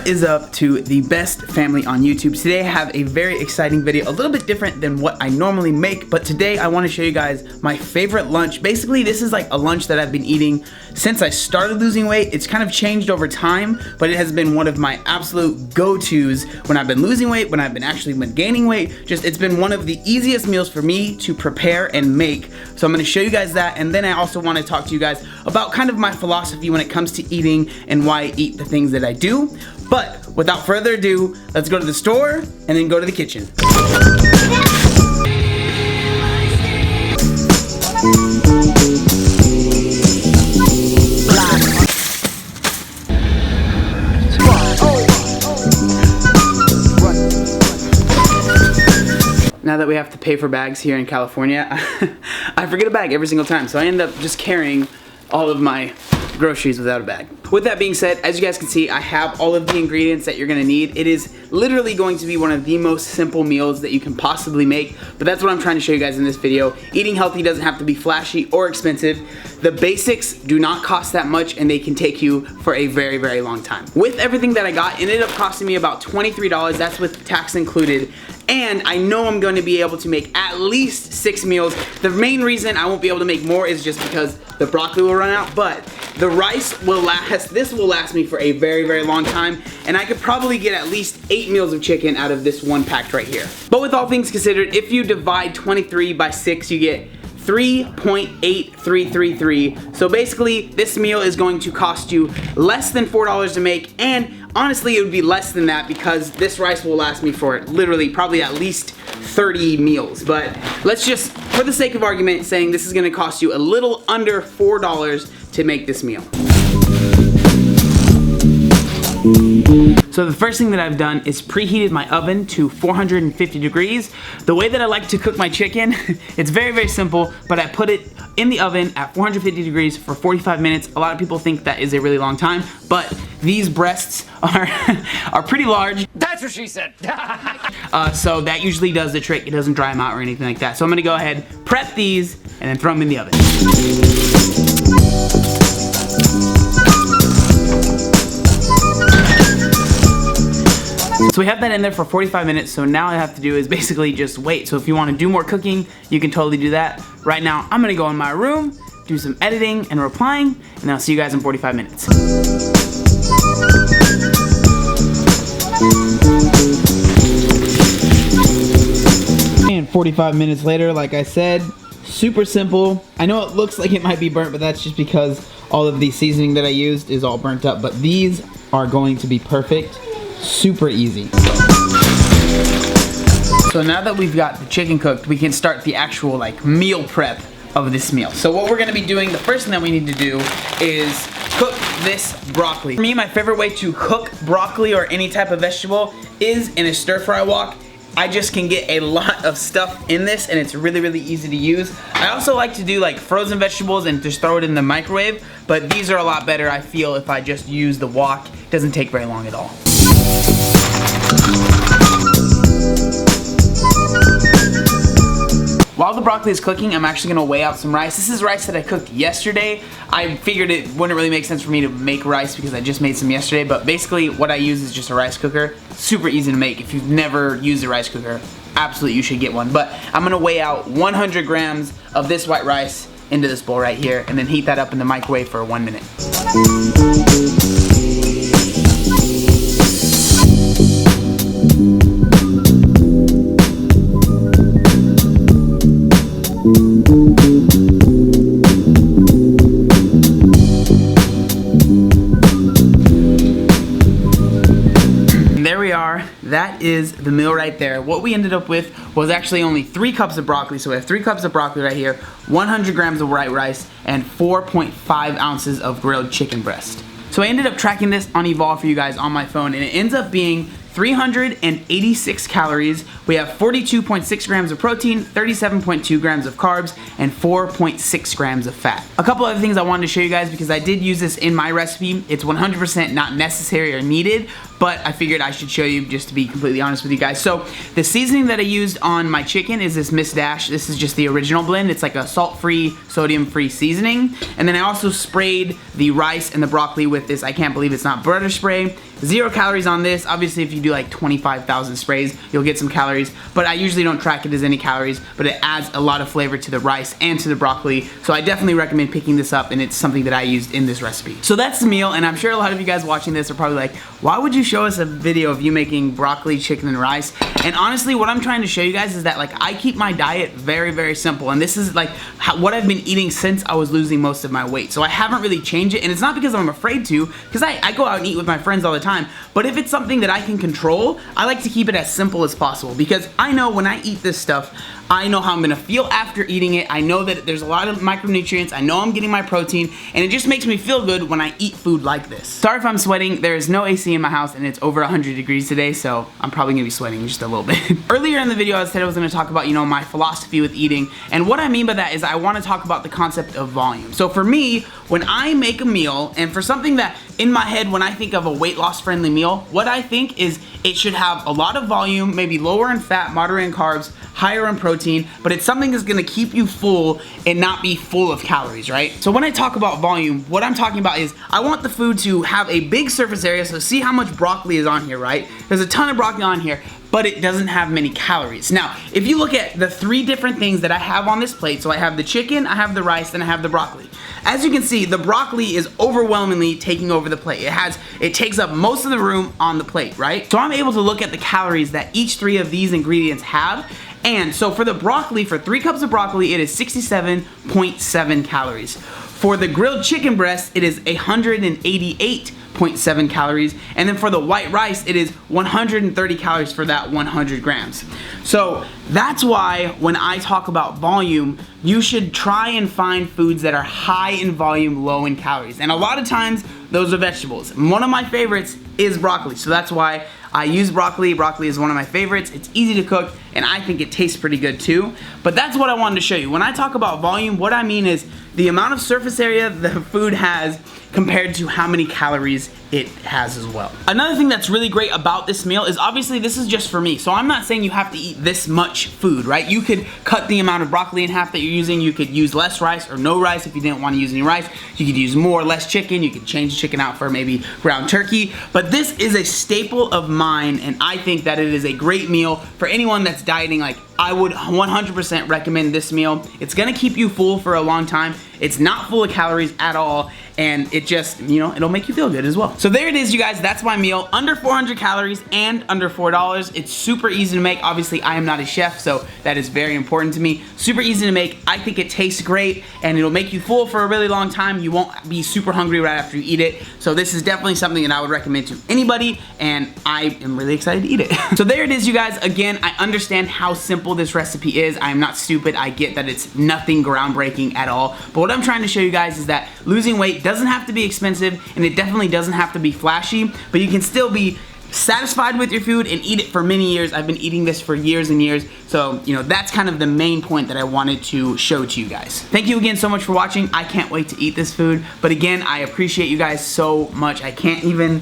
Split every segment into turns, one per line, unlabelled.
What is up to the best family on YouTube? Today I have a very exciting video, a little bit different than what I normally make, but today I want to show you guys my favorite lunch. Basically, this is like a lunch that I've been eating since I started losing weight. It's kind of changed over time, but it has been one of my absolute go-tos when I've been losing weight, when I've been gaining weight. It's been one of the easiest meals for me to prepare and make. So I'm going to show you guys that, and then I also want to talk to you guys about kind of my philosophy when it comes to eating and why I eat the things that I do. But without further ado, let's go to the store and then go to the kitchen. Now that we have to pay for bags here in California, I forget a bag every single time, so I end up just carrying all of my groceries without a bag. With that being said, as you guys can see, I have all of the ingredients that you're gonna need. It is literally going to be one of the most simple meals that you can possibly make, but that's what I'm trying to show you guys in this video. Eating healthy doesn't have to be flashy or expensive. The basics do not cost that much, and they can take you for a very, very long time. With everything that I got, it ended up costing me about $23. That's with tax included. And I know I'm going to be able to make at least 6 meals. The main reason I won't be able to make more is just because the broccoli will run out, but the rice will last. This will last me for a very, very long time, and I could probably get at least 8 meals of chicken out of this one pack right here. But with all things considered, if you divide 23 by 6, you get 3.8333. So basically, this meal is going to cost you less than $4 to make, and honestly, it would be less than that because this rice will last me for literally probably at least 30 meals. But let's just, for the sake of argument, saying this is gonna cost you a little under $4 to make this meal. So the first thing that I've done is preheated my oven to 450 degrees. The way that I like to cook my chicken, it's very, very simple, but I put it in the oven at 450 degrees for 45 minutes. A lot of people think that is a really long time, but these breasts are pretty large.
That's what she said.
So that usually does the trick. It doesn't dry them out or anything like that. So I'm gonna go ahead, prep these, and then throw them in the oven. So we have that in there for 45 minutes, so now all I have to do is basically just wait. So if you want to do more cooking, you can totally do that. Right now, I'm gonna go in my room, do some editing and replying, and I'll see you guys in 45 minutes. And 45 minutes later, like I said, super simple. I know it looks like it might be burnt, but that's just because all of the seasoning that I used is all burnt up, but these are going to be perfect. Super easy. So now that we've got the chicken cooked, we can start the actual meal prep of this meal. So what we're gonna be doing, the first thing that we need to do is cook this broccoli. For me, my favorite way to cook broccoli or any type of vegetable is in a stir fry wok. I just can get a lot of stuff in this, and it's really, really easy to use. I also like to do frozen vegetables and just throw it in the microwave, but these are a lot better, I feel, if I just use the wok. It doesn't take very long at all. While the broccoli is cooking, I'm actually gonna weigh out some rice. This is rice that I cooked yesterday. I figured it wouldn't really make sense for me to make rice because I just made some yesterday, but basically what I use is just a rice cooker. Super easy to make. If you've never used a rice cooker, absolutely you should get one. But I'm gonna weigh out 100 grams of this white rice into this bowl right here, and then heat that up in the microwave for 1 minute. That is the meal right there. What we ended up with was actually only 3 cups of broccoli. So we have 3 cups of broccoli right here, 100 grams of white rice, and 4.5 ounces of grilled chicken breast. So I ended up tracking this on Evolve for you guys on my phone, and it ends up being 386 calories. We have 42.6 grams of protein, 37.2 grams of carbs, and 4.6 grams of fat. A couple other things I wanted to show you guys because I did use this in my recipe. It's 100% not necessary or needed, but I figured I should show you just to be completely honest with you guys. So the seasoning that I used on my chicken is this Miss Dash. This is just the original blend. It's like a salt-free, sodium-free seasoning. And then I also sprayed the rice and the broccoli with this, I can't believe it's not butter spray. 0 calories on this. Obviously, if you do like 25,000 sprays, you'll get some calories, but I usually don't track it as any calories, but it adds a lot of flavor to the rice and to the broccoli. So I definitely recommend picking this up, and it's something that I used in this recipe. So that's the meal, and I'm sure a lot of you guys watching this are probably like, why would you show us a video of you making broccoli, chicken, and rice? And honestly, what I'm trying to show you guys is that like I keep my diet very, very simple, and this is like what I've been eating since I was losing most of my weight. So I haven't really changed it, and it's not because I'm afraid to, because I go out and eat with my friends all the time, but if it's something that I can control, I like to keep it as simple as possible, because I know when I eat this stuff, I know how I'm gonna feel after eating it. I know that there's a lot of micronutrients. I know I'm getting my protein, and it just makes me feel good when I eat food like this. Sorry if I'm sweating. There is no AC in my house, and it's over 100 degrees today, so I'm probably gonna be sweating just a little bit. Earlier in the video, I said I was gonna talk about, you know, my philosophy with eating, and what I mean by that is I wanna talk about the concept of volume. So for me, when I make a meal, and for something that in my head, when I think of a weight loss friendly meal, what I think is it should have a lot of volume, maybe lower in fat, moderate in carbs, higher in protein, but it's something that's gonna keep you full and not be full of calories, right? So when I talk about volume, what I'm talking about is I want the food to have a big surface area, so see how much broccoli is on here, right? There's a ton of broccoli on here, but it doesn't have many calories. Now, if you look at the 3 different things that I have on this plate, so I have the chicken, I have the rice, and I have the broccoli. As you can see, the broccoli is overwhelmingly taking over the plate. It takes up most of the room on the plate, right? So I'm able to look at the calories that each 3 of these ingredients have. And so for the broccoli, for 3 cups of broccoli, it is 67.7 calories. For the grilled chicken breast, it is 188.7 calories. And then for the white rice, it is 130 calories for that 100 grams. So that's why when I talk about volume, you should try and find foods that are high in volume, low in calories. And a lot of times, those are vegetables. One of my favorites is broccoli. So that's why I use broccoli. Broccoli is one of my favorites. It's easy to cook, and I think it tastes pretty good too. But that's what I wanted to show you. When I talk about volume, what I mean is the amount of surface area the food has compared to how many calories it has as well. Another thing that's really great about this meal is obviously this is just for me. So I'm not saying you have to eat this much food, right? You could cut the amount of broccoli in half that you're using. You could use less rice or no rice if you didn't want to use any rice. You could use more or less chicken. You could change the chicken out for maybe ground turkey. But this is a staple of mine, and I think that it is a great meal for anyone that's dieting. Like, I would 100% recommend this meal. It's gonna keep you full for a long time. It's not full of calories at all, and it just, you know, it'll make you feel good as well. So there it is, you guys. That's my meal. Under 400 calories and under $4. It's super easy to make. Obviously, I am not a chef, so that is very important to me. Super easy to make. I think it tastes great, and it'll make you full for a really long time. You won't be super hungry right after you eat it. So this is definitely something that I would recommend to anybody, and I am really excited to eat it. So there it is, you guys. Again, I understand how simple this recipe is. I am not stupid. I get that it's nothing groundbreaking at all. But what I'm trying to show you guys is that losing weight doesn't have to be expensive, and it definitely doesn't have to be flashy, but you can still be satisfied with your food and eat it for many years. I've been eating this for years and years, so you know that's kind of the main point that I wanted to show to you guys. Thank you again so much for watching. I can't wait to eat this food, but again, I appreciate you guys so much. I can't even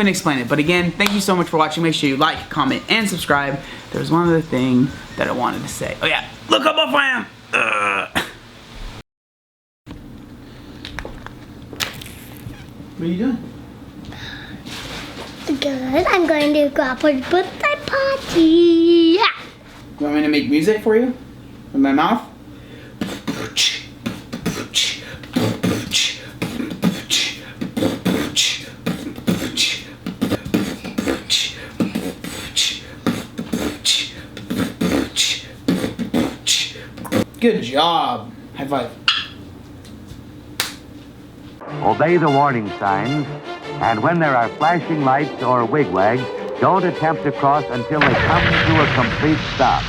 explain it. But again, thank you so much for watching. Make sure you like, comment, and subscribe. There was one other thing that I wanted to say. Oh yeah, look how buff I am. What are you doing?
Good. I'm going to go out for the birthday party. Yeah.
You want me to make music for you? With my mouth? Good job. High five.
Obey the warning signs, and when there are flashing lights or wigwags, don't attempt to cross until they come to a complete stop.